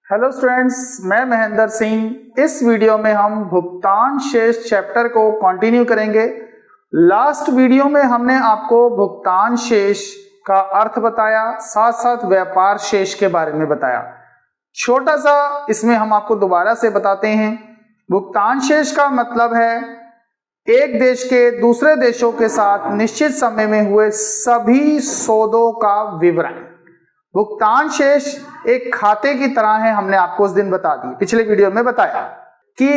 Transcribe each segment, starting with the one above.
Hello students, मैं महेंद्र सिंह। इस video में हम भुगतान शेष चैप्टर को कंटिन्यू करेंगे। लास्ट वीडियो में हमने आपको भुगतान शेष का अर्थ बताया, साथ साथ व्यापार शेष के बारे में बताया। छोटा सा इसमें हम आपको दोबारा से बताते हैं। भुगतान शेष का मतलब है एक देश के दूसरे देशों के साथ निश्चित समय में हुए सभी सौदों का विवरण। भुगतान शेष एक खाते की तरह है, हमने आपको उस दिन बता दी, पिछले वीडियो में बताया कि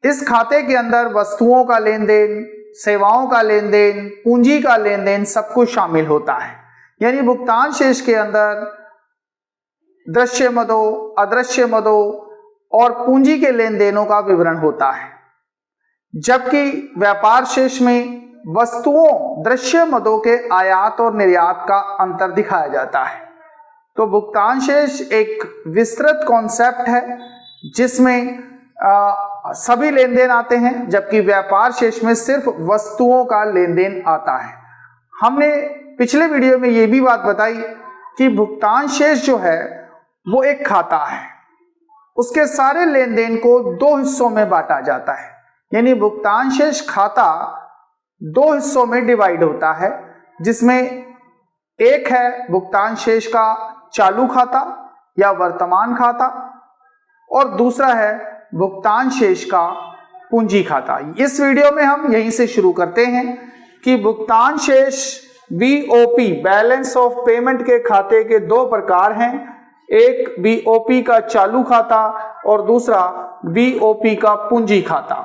इस खाते के अंदर वस्तुओं का लेन देन, सेवाओं का लेन देन, पूंजी का लेन देन सब कुछ शामिल होता है। यानी भुगतान शेष के अंदर दृश्य मदों, अदृश्य मदों और पूंजी के लेन देनों का विवरण होता है, जबकि व्यापार शेष में वस्तुओं, दृश्य मदों के आयात और निर्यात का अंतर दिखाया जाता है। तो भुगतान शेष एक विस्तृत कॉन्सेप्ट है जिसमें सभी लेन देन आते हैं, जबकि व्यापार शेष में सिर्फ वस्तुओं का लेन देन आता है। हमने पिछले वीडियो में ये भी बात बताई कि भुगतान शेष जो है वो एक खाता है, उसके सारे लेन देन को दो हिस्सों में बांटा जाता है। यानी भुगतान शेष खाता दो हिस्सों में डिवाइड होता है, जिसमें एक है भुगतान शेष का चालू खाता या वर्तमान खाता और दूसरा है भुगतान शेष का पूंजी खाता। इस वीडियो में हम यहीं से शुरू करते हैं कि भुगतान शेष बीओपी, बैलेंस ऑफ पेमेंट के खाते के दो प्रकार हैं। एक बीओपी का चालू खाता और दूसरा बीओपी का पूंजी खाता।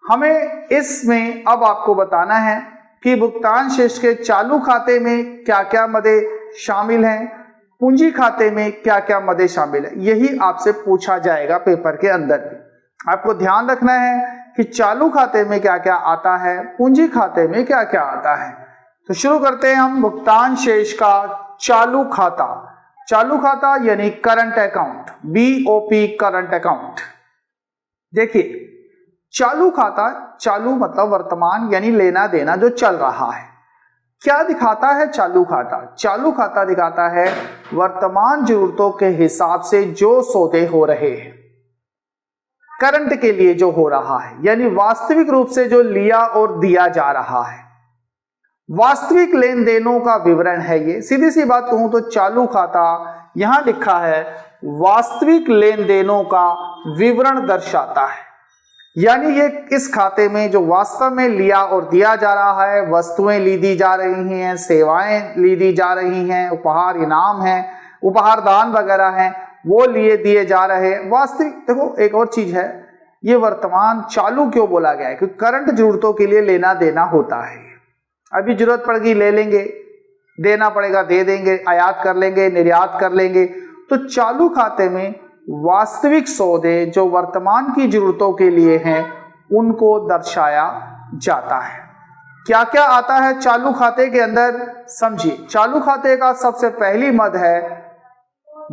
हमें इसमें अब आपको बताना है कि भुगतान शेष के चालू खाते में क्या क्या मदे शामिल हैं, पूंजी खाते में क्या क्या मदे शामिल है। यही आपसे पूछा जाएगा पेपर के अंदर भी। आपको ध्यान रखना है कि चालू खाते में क्या क्या आता है, पूंजी खाते में क्या क्या आता है। तो शुरू करते हैं हम भुगतान शेष का चालू खाता। चालू खाता यानी current account, BOP current account. देखिए, चालू खाता, चालू मतलब वर्तमान, यानी लेना देना जो चल रहा है। क्या दिखाता है चालू खाता? चालू खाता दिखाता है वर्तमान जरूरतों के हिसाब से जो सौदे हो रहे हैं, करंट के लिए जो हो रहा है, यानी वास्तविक रूप से जो लिया और दिया जा रहा है, वास्तविक लेन देनों का विवरण है ये। सीधी सी बात कहूं तो चालू खाता यहां लिखा है वास्तविक लेन देनों का विवरण दर्शाता है। यानी ये इस खाते में जो वास्तव में लिया और दिया जा रहा है, वस्तुएं ली दी जा रही हैं, सेवाएं ली दी जा रही हैं, उपहार इनाम है, उपहार दान वगैरह हैं, वो लिए दिए जा रहे हैं। वास्तविक देखो, एक और चीज है, ये वर्तमान चालू क्यों बोला गया है? क्योंकि करंट जरूरतों के लिए लेना देना होता है। अभी जरूरत पड़ेगी ले लेंगे, देना पड़ेगा दे देंगे, आयात कर लेंगे, निर्यात कर लेंगे। तो चालू खाते में वास्तविक सौदे जो वर्तमान की जरूरतों के लिए हैं उनको दर्शाया जाता है। क्या क्या आता है चालू खाते के अंदर, समझिए। चालू खाते का सबसे पहली मद है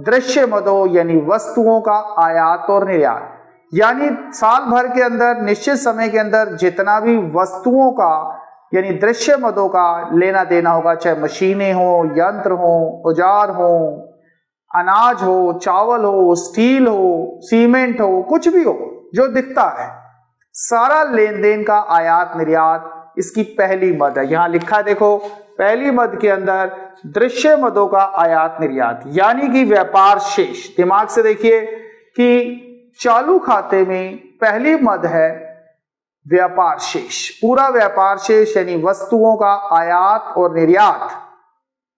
दृश्य मदों, यानी वस्तुओं का आयात और निर्यात। यानी साल भर के अंदर, निश्चित समय के अंदर जितना भी वस्तुओं का यानी दृश्य मदों का लेना देना होगा, चाहे मशीनें हो, यंत्र हो, औजार हो, अनाज हो, चावल हो, स्टील हो, सीमेंट हो, कुछ भी हो जो दिखता है, सारा लेन देन का आयात निर्यात इसकी पहली मद है। यहां लिखा है, देखो, पहली मद के अंदर दृश्य मदों का आयात निर्यात, यानी कि व्यापार शेष। दिमाग से देखिए कि चालू खाते में पहली मद है व्यापार शेष। पूरा व्यापार शेष यानी वस्तुओं का आयात और निर्यात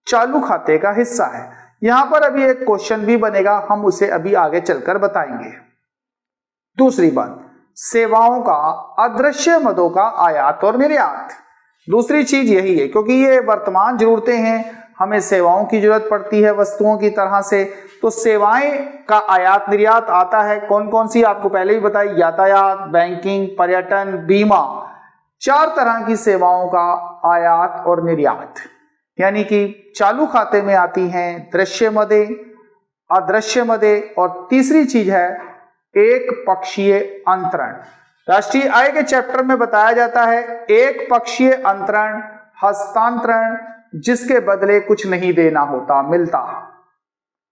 चालू खाते का हिस्सा है। यहां पर अभी एक क्वेश्चन भी बनेगा, हम उसे अभी आगे चलकर बताएंगे। दूसरी बात, सेवाओं का, अदृश्य मदों का आयात और निर्यात। दूसरी चीज यही है, क्योंकि ये वर्तमान जरूरतें हैं, हमें सेवाओं की जरूरत पड़ती है वस्तुओं की तरह से, तो सेवाएं का आयात निर्यात आता है। कौन कौन सी आपको पहले ही बताई, यातायात, बैंकिंग, पर्यटन, बीमा, 4 तरह की सेवाओं का आयात और निर्यात। यानी कि चालू खाते में आती हैं दृश्य मदे, अदृश्य मदे, और तीसरी चीज है एक पक्षीय अंतरण। राष्ट्रीय आय के चैप्टर में बताया जाता है एक पक्षीय अंतरण, हस्तांतरण, जिसके बदले कुछ नहीं देना होता, मिलता।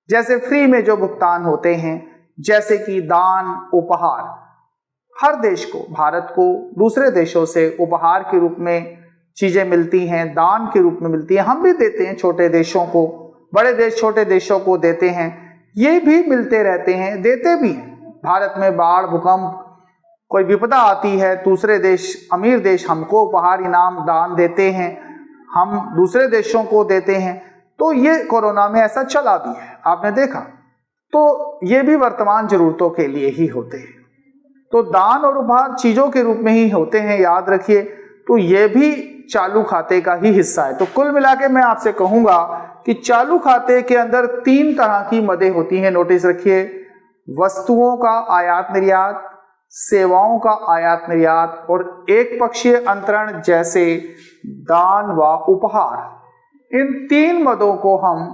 जैसे फ्री में जो भुगतान होते हैं, जैसे कि दान, उपहार। हर देश को, भारत को दूसरे देशों से उपहार के रूप में चीजें मिलती हैं, दान के रूप में मिलती हैं। हम भी देते हैं छोटे देशों को, बड़े देश छोटे देशों को देते हैं, ये भी मिलते रहते हैं, देते भी हैं। भारत में बाढ़, भूकंप, कोई विपदा आती है, दूसरे देश, अमीर देश हमको उपहार, इनाम, दान देते हैं, हम दूसरे देशों को देते हैं। तो ये कोरोना में ऐसा चला भी है, आपने देखा। तो ये भी वर्तमान जरूरतों के लिए ही होते हैं। तो दान और उपहार चीजों के रूप में ही होते हैं, याद रखिए। तो ये भी चालू खाते का ही हिस्सा है। तो कुल मिला के मैं आपसे कहूंगा कि चालू खाते के अंदर 3 तरह की मदें होती हैं, नोटिस रखिए। वस्तुओं का आयात निर्यात, सेवाओं का आयात निर्यात और एक पक्षीय अंतरण जैसे दान व उपहार। इन 3 मदों को हम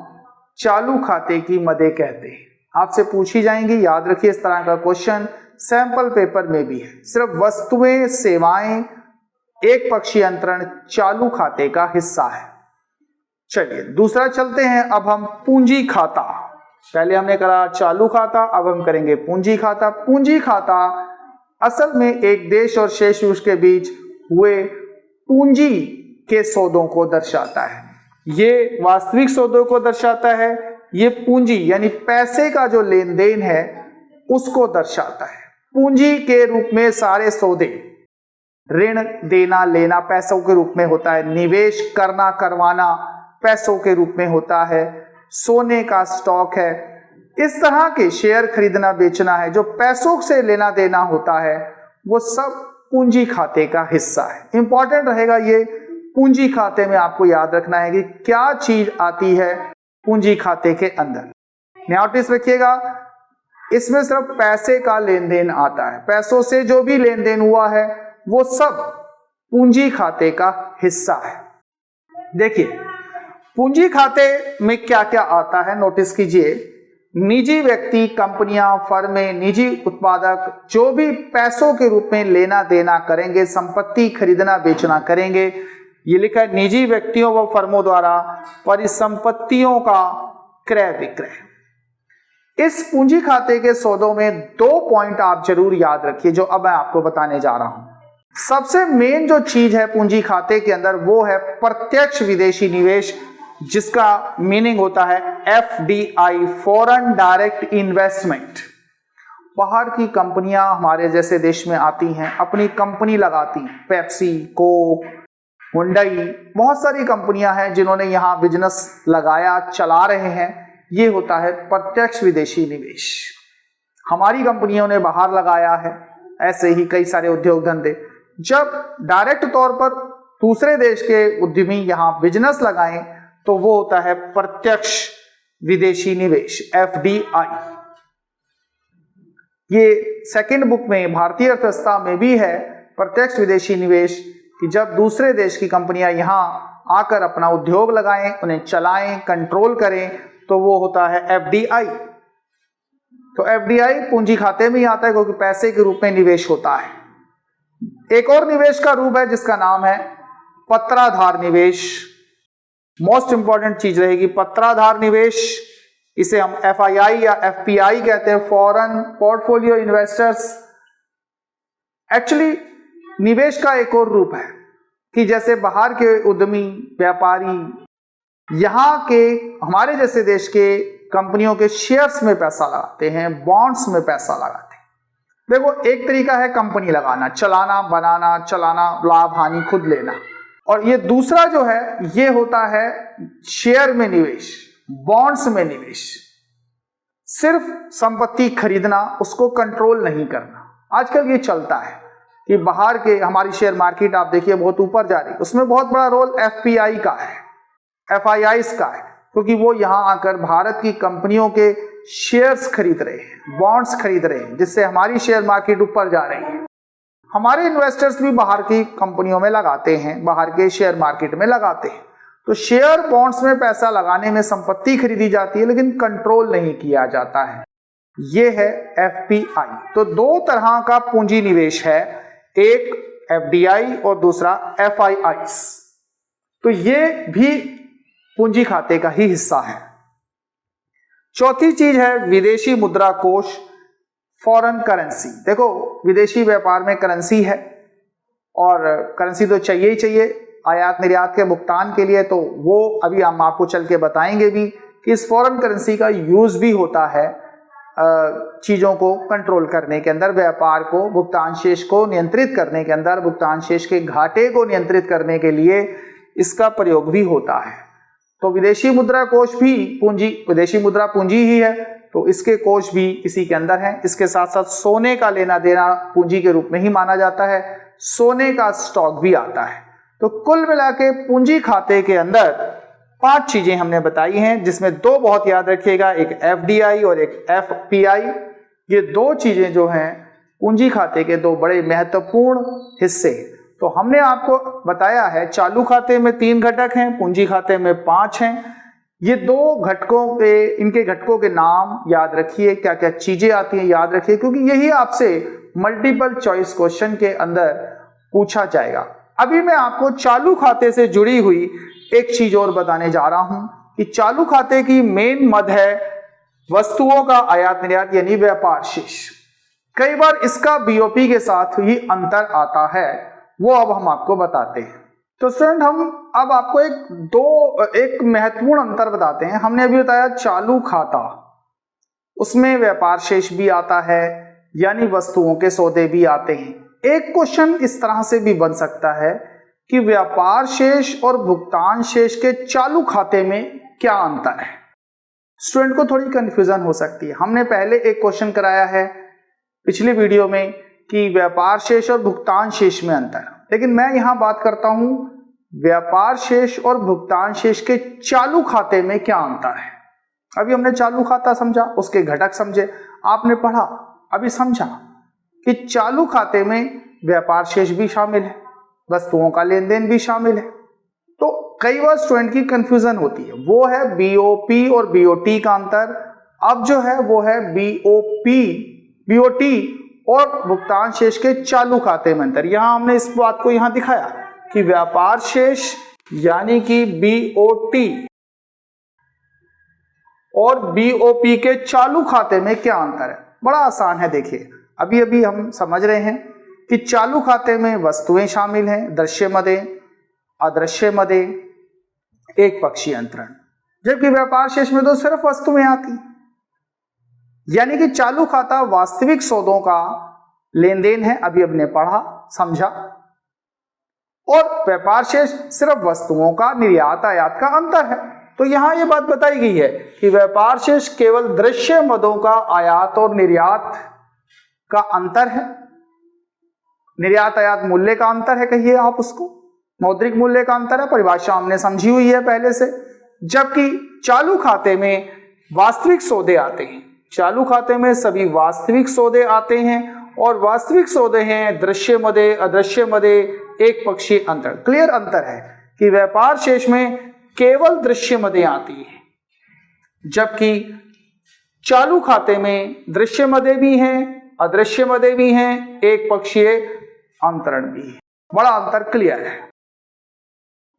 चालू खाते की मदें कहते हैं। आपसे पूछी जाएंगी, याद रखिए, इस तरह का क्वेश्चन सैंपल पेपर में भी है। सिर्फ वस्तुएं, सेवाएं, एक पक्षीय अंतरण चालू खाते का हिस्सा है। चलिए दूसरा चलते हैं। अब हम पूंजी खाता, पहले हमने करा चालू खाता, अब हम करेंगे पूंजी खाता। पूंजी खाता असल में एक देश और शेष उसके बीच हुए पूंजी के सौदों को दर्शाता है। ये वास्तविक सौदों को दर्शाता है, ये पूंजी यानी पैसे का जो लेन देन है उसको दर्शाता है। पूंजी के रूप में सारे सौदे, ऋण देना लेना पैसों के रूप में होता है, निवेश करना करवाना पैसों के रूप में होता है, सोने का स्टॉक है, इस तरह के शेयर खरीदना बेचना है, जो पैसों से लेना देना होता है, वो सब पूंजी खाते का हिस्सा है। इंपॉर्टेंट रहेगा ये, पूंजी खाते में आपको याद रखना है कि क्या चीज आती है पूंजी खाते के अंदर। नोटिस रखिएगा, इसमें सिर्फ पैसे का लेन देन आता है, पैसों से जो भी लेन देन हुआ है वो सब पूंजी खाते का हिस्सा है। देखिए पूंजी खाते में क्या क्या आता है, नोटिस कीजिए। निजी व्यक्ति, कंपनियां, फर्में, निजी उत्पादक जो भी पैसों के रूप में लेना देना करेंगे, संपत्ति खरीदना बेचना करेंगे, ये लिखा है निजी व्यक्तियों व फर्मों द्वारा परिसंपत्तियों का क्रय विक्रय। इस पूंजी खाते के सौदों में 2 पॉइंट आप जरूर याद रखिए जो अब मैं आपको बताने जा रहा हूं। सबसे मेन जो चीज है पूंजी खाते के अंदर वो है प्रत्यक्ष विदेशी निवेश, जिसका मीनिंग होता है FDI, फॉरेन डायरेक्ट इन्वेस्टमेंट। बाहर की कंपनियां हमारे जैसे देश में आती हैं, अपनी कंपनी लगाती हैं, पेप्सी, कोक, हुंडई, बहुत सारी कंपनियां हैं जिन्होंने यहां बिजनेस लगाया, चला रहे हैं। ये होता है प्रत्यक्ष विदेशी निवेश। हमारी कंपनियों ने बाहर लगाया है, ऐसे ही कई सारे उद्योग धंधे। जब डायरेक्ट तौर पर दूसरे देश के उद्यमी यहां बिजनेस लगाएं तो वो होता है प्रत्यक्ष विदेशी निवेश, FDI। ये सेकंड बुक में भारतीय अर्थव्यवस्था में भी है प्रत्यक्ष विदेशी निवेश, कि जब दूसरे देश की कंपनियां यहां आकर अपना उद्योग लगाएं, उन्हें चलाएं, कंट्रोल करें, तो वो होता है FDI। तो FDI पूंजी खाते में ही आता है क्योंकि पैसे के रूप में निवेश होता है। एक और निवेश का रूप है जिसका नाम है पत्राधार निवेश। मोस्ट इंपॉर्टेंट चीज रहेगी पत्राधार निवेश। इसे हम FII या FPI कहते हैं, फॉरेन पोर्टफोलियो इन्वेस्टर्स। एक्चुअली निवेश का एक और रूप है कि जैसे बाहर के उद्यमी, व्यापारी यहां के हमारे जैसे देश के कंपनियों के शेयर्स में पैसा लगाते हैं, बॉन्ड्स में पैसा लगाते हैं। देखो एक तरीका है कंपनी लगाना, चलाना, बनाना, चलाना, लाभ हानि खुद लेना, और ये दूसरा जो है ये होता है शेयर में निवेश, बॉन्ड्स में निवेश। सिर्फ संपत्ति खरीदना, उसको कंट्रोल नहीं करना। आजकल ये चलता है कि बाहर के हमारी शेयर मार्केट आप देखिए बहुत ऊपर जा रही है, उसमें बहुत बड़ा रोल FPI का है, FIIs का है, क्योंकि वो यहां आकर भारत की कंपनियों के शेयर्स खरीद रहे हैं, बॉन्ड्स खरीद रहे हैं, जिससे हमारी शेयर मार्केट ऊपर जा रही है। हमारे इन्वेस्टर्स भी बाहर की कंपनियों में लगाते हैं, बाहर के शेयर मार्केट में लगाते हैं। तो शेयर बॉन्ड्स में पैसा लगाने में संपत्ति खरीदी जाती है लेकिन कंट्रोल नहीं किया जाता है। ये है FPI। तो 2 तरह का पूंजी निवेश है, एक FDI और दूसरा FIIs। तो ये भी पूंजी खाते का ही हिस्सा है। चौथी चीज है विदेशी मुद्रा कोष। Foreign currency. देखो विदेशी व्यापार में करेंसी है और करेंसी तो चाहिए ही चाहिए आयात निर्यात के भुगतान के लिए, तो वो अभी हम आपको चल के बताएंगे भी कि इस फॉरेन करेंसी का यूज भी होता है चीज़ों को कंट्रोल करने के अंदर, व्यापार को, भुगतान शेष को नियंत्रित करने के अंदर, भुगतान शेष के घाटे को नियंत्रित करने के लिए इसका प्रयोग भी होता है। तो विदेशी मुद्रा कोष भी विदेशी मुद्रा पूंजी ही है, तो इसके कोष भी इसी के अंदर हैं। इसके साथ साथ सोने का लेना देना पूंजी के रूप में ही माना जाता है, सोने का स्टॉक भी आता है। तो कुल मिला के पूंजी खाते के अंदर 5 चीजें हमने बताई हैं, जिसमें 2 बहुत याद रखिएगा, एक FDI और एक FPI। ये 2 चीजें जो हैं पूंजी खाते के 2 बड़े महत्वपूर्ण हिस्से। तो हमने आपको बताया है चालू खाते में 3 घटक हैं, पूंजी खाते में 5 हैं। ये 2 घटकों के, इनके घटकों के नाम याद रखिए, क्या क्या चीजें आती हैं याद रखिए, क्योंकि यही आपसे मल्टीपल चॉइस क्वेश्चन के अंदर पूछा जाएगा। अभी मैं आपको चालू खाते से जुड़ी हुई एक चीज और बताने जा रहा हूं कि चालू खाते की मेन मद है वस्तुओं का आयात निर्यात यानी व्यापार शेष। कई बार इसका BOP के साथ ही अंतर आता है, वो अब हम आपको बताते हैं। तो स्टूडेंट हम अब आपको एक महत्वपूर्ण अंतर बताते हैं। हमने अभी बताया चालू खाता, उसमें व्यापार शेष भी आता है यानी वस्तुओं के सौदे भी आते हैं। एक क्वेश्चन इस तरह से भी बन सकता है कि व्यापार शेष और भुगतान शेष के चालू खाते में क्या अंतर है। स्टूडेंट को थोड़ी कंफ्यूजन हो सकती है। हमने पहले एक क्वेश्चन कराया है पिछली वीडियो में कि व्यापार शेष और भुगतान शेष में अंतर, लेकिन मैं यहां बात करता हूं व्यापार शेष और भुगतान शेष के चालू खाते में क्या अंतर है। अभी हमने चालू खाता समझा, उसके घटक समझे, आपने पढ़ा, अभी समझा कि चालू खाते में व्यापार शेष भी शामिल है, वस्तुओं का लेन देन भी शामिल है। तो कई बार स्टूडेंट की कंफ्यूजन होती है, वो है BOP और BOT का अंतर। अब जो है वो है BOT और भुगतान शेष के चालू खाते में अंतर। यहां हमने इस बात को यहां दिखाया कि व्यापार शेष यानी कि BOT और BOP के चालू खाते में क्या अंतर है। बड़ा आसान है, देखिए अभी अभी हम समझ रहे हैं कि चालू खाते में वस्तुएं शामिल हैं, दृश्य मदें, अदृश्य मदें, एक पक्षीय अंतरण, जबकि व्यापार शेष में तो सिर्फ वस्तुएं आती। यानी कि चालू खाता वास्तविक सौदों का लेन देन है, अभी हमने पढ़ा समझा, और व्यापार शेष सिर्फ वस्तुओं का निर्यात आयात का अंतर है। तो यहां यह बात बताई गई है कि व्यापार शेष केवल दृश्य मदों का आयात और निर्यात का अंतर है, निर्यात आयात मूल्य का अंतर है, कहिए आप उसको, मौद्रिक मूल्य का अंतर है, परिभाषा हमने समझी हुई है पहले से। जबकि चालू खाते में वास्तविक सौदे आते हैं, चालू खाते में सभी वास्तविक सौदे आते हैं, और वास्तविक सौदे हैं दृश्य मदे, अदृश्य मदे, एक पक्षीय अंतर। क्लियर अंतर है कि व्यापार शेष में केवल दृश्य मदें आती हैं, जबकि चालू खाते में दृश्य मदें भी हैं, अदृश्य मदें भी हैं, एक पक्षीय अंतरण भी है। बड़ा अंतर क्लियर है।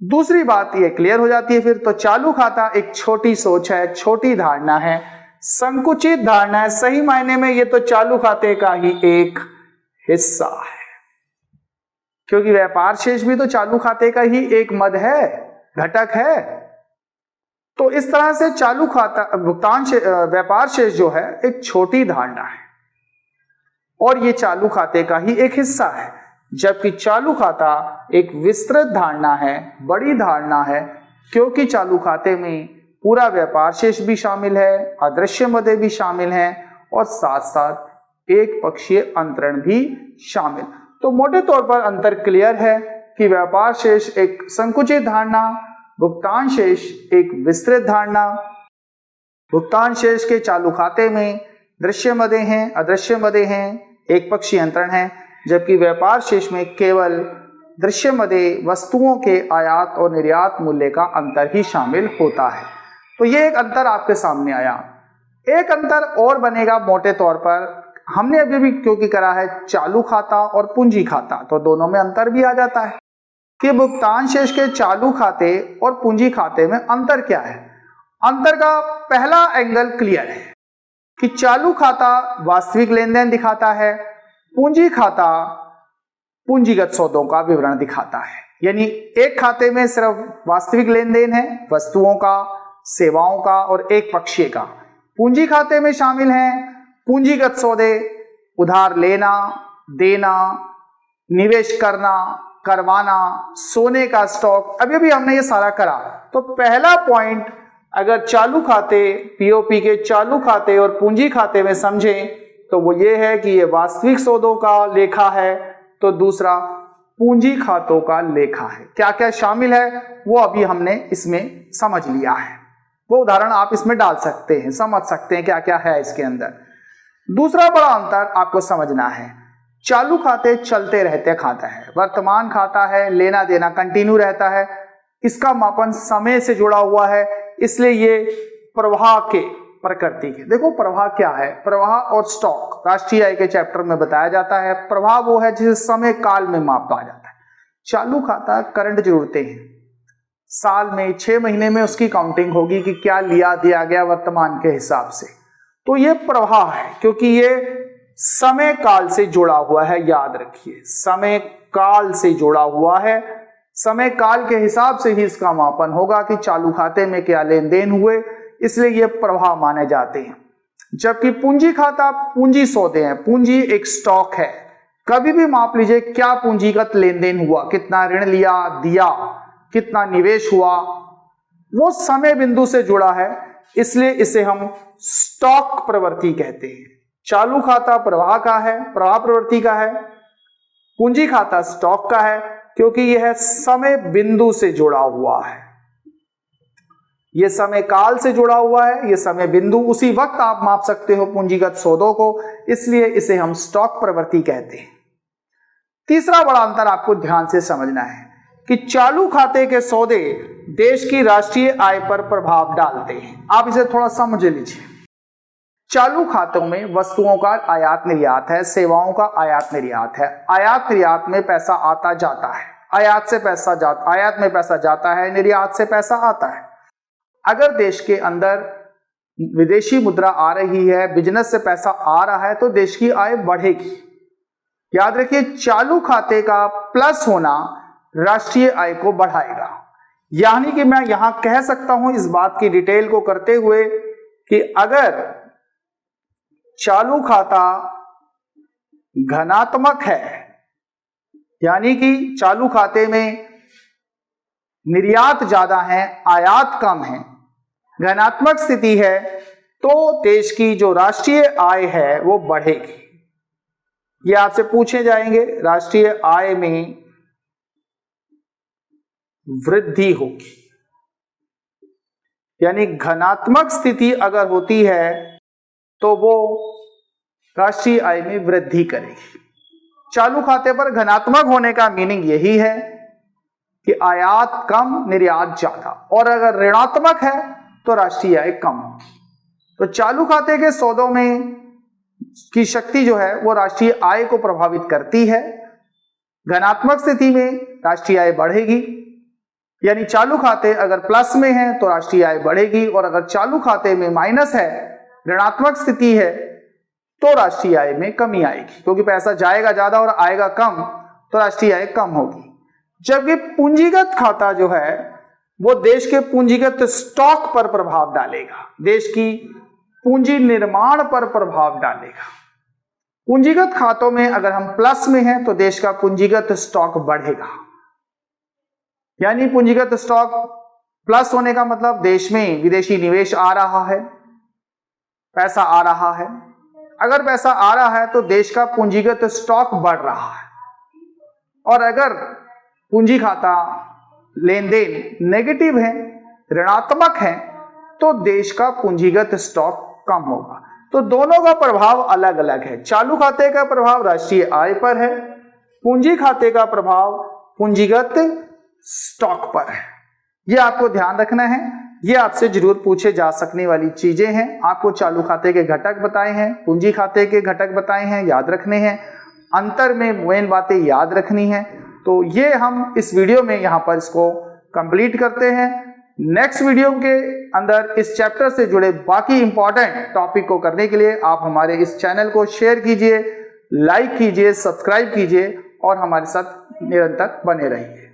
दूसरी बात ये क्लियर हो जाती है फिर, तो चालू खाता एक छोटी सोच है, छोटी धारणा है, संकुचित धारणा है। सही मायने में ये तो चालू खाते का ही एक हिस्सा है, क्योंकि व्यापार शेष भी तो चालू खाते का ही एक मद है, घटक है। तो इस तरह से चालू खाता व्यापार शेष जो है एक छोटी धारणा है और ये चालू खाते का ही एक हिस्सा है, जबकि चालू खाता एक विस्तृत धारणा है, बड़ी धारणा है, क्योंकि चालू खाते में पूरा व्यापार शेष भी शामिल है, अदृश्य मदें भी शामिल हैं, और साथ साथ एक पक्षीय अंतरण भी शामिल। तो मोटे तौर पर अंतर क्लियर है कि व्यापार शेष एक संकुचित धारणा, भुगतान शेष एक विस्तृत धारणा। भुगतान शेष के चालू खाते में दृश्य मदें हैं, अदृश्य मदें हैं, एक पक्षीय अंतरण है, जबकि व्यापार शेष में केवल दृश्य मदें, वस्तुओं के आयात और निर्यात मूल्य का अंतर ही शामिल होता है। तो ये एक अंतर आपके सामने आया। एक अंतर और बनेगा मोटे तौर पर, हमने अभी भी क्योंकि करा है चालू खाता और पूंजी खाता, तो दोनों में अंतर भी आ जाता है कि भुगतान शेष के चालू खाते और पूंजी खाते में अंतर क्या है। अंतर का पहला एंगल क्लियर है कि चालू खाता वास्तविक लेन देन दिखाता है, पूंजी खाता पूंजीगत सौदों का विवरण दिखाता है। यानी एक खाते में सिर्फ वास्तविक लेन देन है, वस्तुओं का, सेवाओं का और एक पक्षीय का। पूंजी खाते में शामिल हैं पूंजीगत सौदे, उधार लेना, देना, निवेश करना, करवाना, सोने का स्टॉक। अभी अभी हमने ये सारा करा। तो पहला पॉइंट, अगर चालू खाते, पीओपी के चालू खाते और पूंजी खाते में समझें तो वो ये है कि ये वास्तविक सौदों का लेखा है, तो दूसरा पूंजी खातों का लेखा है। क्या क्या शामिल है वो अभी हमने इसमें समझ लिया है। वो उदाहरण आप इसमें डाल सकते हैं, समझ सकते हैं क्या क्या है इसके अंदर। दूसरा बड़ा अंतर आपको समझना है, चालू खाते चलते रहते खाता है, वर्तमान खाता है, लेना देना कंटिन्यू रहता है, इसका मापन समय से जुड़ा हुआ है, इसलिए ये प्रवाह के प्रकृति के। देखो प्रवाह क्या है, प्रवाह और स्टॉक राष्ट्रीय आय के चैप्टर में बताया जाता है। प्रवाह वो है जिसे समय काल में मापा जाता है। चालू खाता करंट जरूरतें हैं, साल में 6 महीने में उसकी काउंटिंग होगी कि क्या लिया दिया गया वर्तमान के हिसाब से। तो ये प्रवाह है क्योंकि ये समय काल से जुड़ा हुआ है। याद रखिए, समय काल से जुड़ा हुआ है, समय काल के हिसाब से ही इसका मापन होगा कि चालू खाते में क्या लेन देन हुए, इसलिए ये प्रवाह माने जाते हैं। जबकि पूंजी खाता पूंजी सौदे हैं, पूंजी एक स्टॉक है। कभी भी माप लीजिए क्या पूंजीगत लेन देन हुआ, कितना ऋण लिया दिया, कितना निवेश हुआ, वो समय बिंदु से जुड़ा है, इसलिए इसे हम स्टॉक प्रवृत्ति कहते हैं। चालू खाता प्रवाह का है, प्रवाह प्रवृत्ति का है, पूंजी खाता स्टॉक का है क्योंकि यह समय बिंदु से जुड़ा हुआ है, यह समय काल से जुड़ा हुआ है, यह समय बिंदु उसी वक्त आप माप सकते हो पूंजीगत सौदों को, इसलिए इसे हम स्टॉक प्रवृत्ति कहते हैं। तीसरा बड़ा अंतर आपको ध्यान से समझना है कि चालू खाते के सौदे देश की राष्ट्रीय आय पर प्रभाव डालते हैं। आप इसे थोड़ा समझ लीजिए। चालू खातों में वस्तुओं का आयात निर्यात है, सेवाओं का आयात निर्यात है। आयात निर्यात में पैसा आता जाता है, आयात में पैसा जाता है, निर्यात से पैसा आता है। अगर देश के अंदर विदेशी मुद्रा आ रही है, बिजनेस से पैसा आ रहा है, तो देश की आय बढ़ेगी। याद रखिए, चालू खाते का प्लस होना राष्ट्रीय आय को बढ़ाएगा। यानी कि मैं यहां कह सकता हूं इस बात की डिटेल को करते हुए कि अगर चालू खाता घनात्मक है, यानी कि चालू खाते में निर्यात ज्यादा है, आयात कम है, घनात्मक स्थिति है, तो देश की जो राष्ट्रीय आय है वो बढ़ेगी। ये आपसे पूछे जाएंगे, राष्ट्रीय आय में वृद्धि होगी। यानी घनात्मक स्थिति अगर होती है तो वो राष्ट्रीय आय में वृद्धि करेगी। चालू खाते पर घनात्मक होने का मीनिंग यही है कि आयात कम, निर्यात ज्यादा, और अगर ऋणात्मक है तो राष्ट्रीय आय कम होगी। तो चालू खाते के सौदों में की शक्ति जो है वो राष्ट्रीय आय को प्रभावित करती है। घनात्मक स्थिति में राष्ट्रीय आय बढ़ेगी, यानी चालू खाते अगर प्लस में है तो राष्ट्रीय आय बढ़ेगी, और अगर चालू खाते में माइनस है, ऋणात्मक स्थिति है, तो राष्ट्रीय आय में कमी आएगी, क्योंकि पैसा जाएगा ज्यादा और आएगा कम, तो राष्ट्रीय आय कम होगी। जबकि पूंजीगत खाता जो है वो देश के पूंजीगत स्टॉक पर प्रभाव डालेगा, देश की पूंजी निर्माण पर प्रभाव डालेगा। पूंजीगत खातों में अगर हम प्लस में हैं तो देश का पूंजीगत स्टॉक बढ़ेगा। यानी पूंजीगत स्टॉक प्लस होने का मतलब देश में विदेशी निवेश आ रहा है, पैसा आ रहा है। अगर पैसा आ रहा है तो देश का पूंजीगत स्टॉक बढ़ रहा है, और अगर पूंजी खाता लेन देन नेगेटिव है, ऋणात्मक है, तो देश का पूंजीगत स्टॉक कम होगा। तो दोनों का प्रभाव अलग अलग है। चालू खाते का प्रभाव राष्ट्रीय आय पर है, पूंजी खाते का प्रभाव पूंजीगत स्टॉक पर है। यह आपको ध्यान रखना है, यह आपसे जरूर पूछे जा सकने वाली चीजें हैं। आपको चालू खाते के घटक बताए हैं, पूंजी खाते के घटक बताए हैं, याद रखने हैं, अंतर में मेन बातें याद रखनी है। तो ये हम इस वीडियो में यहाँ पर इसको कंप्लीट करते हैं। नेक्स्ट वीडियो के अंदर इस चैप्टर से जुड़े बाकी इंपॉर्टेंट टॉपिक को करने के लिए आप हमारे इस चैनल को शेयर कीजिए, लाइक कीजिए, सब्सक्राइब कीजिए और हमारे साथ निरंतर बने रहिए।